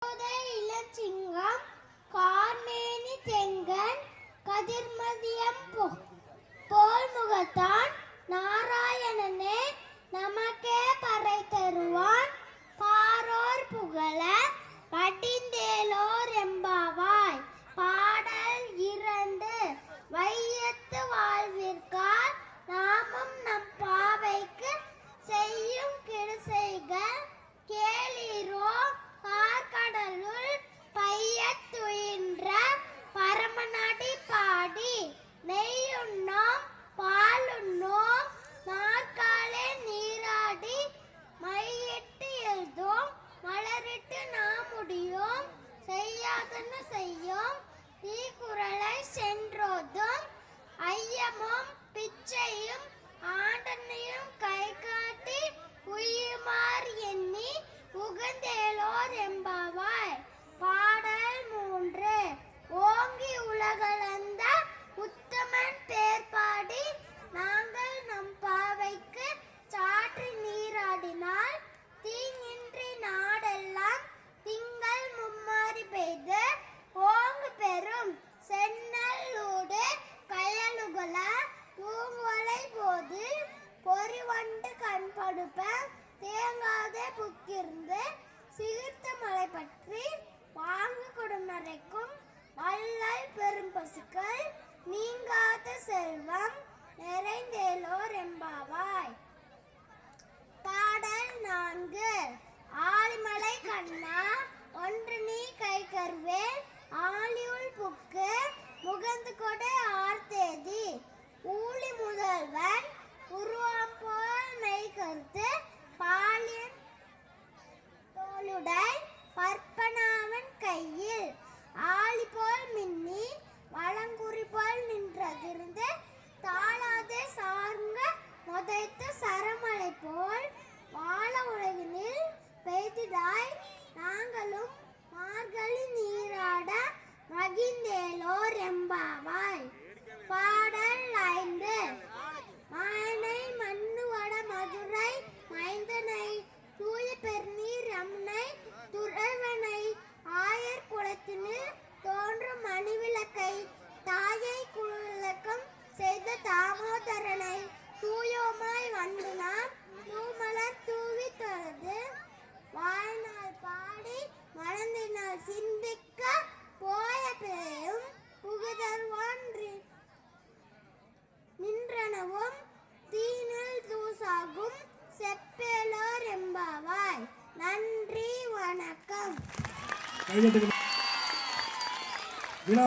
இளஞ்சிங்கம் கார்மேனி செங்கன் கதிர்மதியம் போல் முகத்தான் நாராயணனே நமக்கே பறை தருவான் பாரோர் புகழ படிந்தேலோர் எம்பாவாய். பாடல் 2. வையத்து வாழ்விற்கால் நாமும் நம் பாவைக்கு செய்யும் கிடுசைகள் கேளீரோ. பார்க்கடலுள் பையத்துயின்ற பரமநடி பாடி நெய்யுண்ணோம் பாலுண்ணோம் நாற்காலே நீராடி மையிட்டு எழுதோம் மலரிட்டு நாம் முடியோம் செய்யாதன்னு செய்யோம் தீக்குறளை சென்றோதும் ஐயமும் பிச்சையும் ஆண்டனையும் கை காட்டி உயுமார் எண்ணி உகந்தேலோர் எம்பாவாய். பாடல் 3. ஓங்கி உலகளந்த உத்தமன் பேர் பாடி நாங்கள் நம் பாவைக்கு சாற்றி நீராடினால் தீங்கின்றி நாடெல்லாம் திங்கள் மும்மாறி பெய்து ஓங்கு பெரும் சென்னல்லூடு கயலுகள பூங்குவலை போது பொறிவண்டு கண்படுப்ப தேங்காதே புக்கிருந்து சிகிர்த்த மலை பற்றி வாங்கு கொடுநரைக்கும் வள்ளல் பெரும் பசுக்கள் நீங்காத செல்வம் நிறைந்தேலோர் எம்பாவாய். பாடல் 4. ஆலிமலை கண்ணா ஒன்று நீ கை கருவேல் ஆலியுள் புக்கு முகந்து கொடை ஆர்த்தேதி ஊழி முதல்வன் உருவம் போல் மெய் கருத்து பாலியன் தோளுடை பற்பனாவன் கையில் ஆளி போல் மின்னி வளங்குறி போல் நின்றதிருந்து தாளாதே சார்ங்க முதைத்து சரமலை போல் வாழ உலகினில் பெய்திடாய் நாங்களும் மார்கழி நீராட மகிழ்ந்தேலோர் எம்பாவாய். பாடல் 5. மாயனை மண்ணுவட மதுரை மைந்தனை தூய பெருநீர் ரம்னை துறவனை ஆயர் குலத்தினில் தோன்றும் மணிவிளக்கை தாயை குலக்கம் செய்த தாமோதரனை தூயோமாய் வந்து நாம் தூமலர் தூவி தொழுது வாழ்நாள் பாடி மனதினால் சிந்திக்க போய பிழையும் புகுதல்வான் நின்றனவும் தீனில் தூசாகும் செப்பேலோர் எம்பாவாய். நன்றி, வணக்கம்.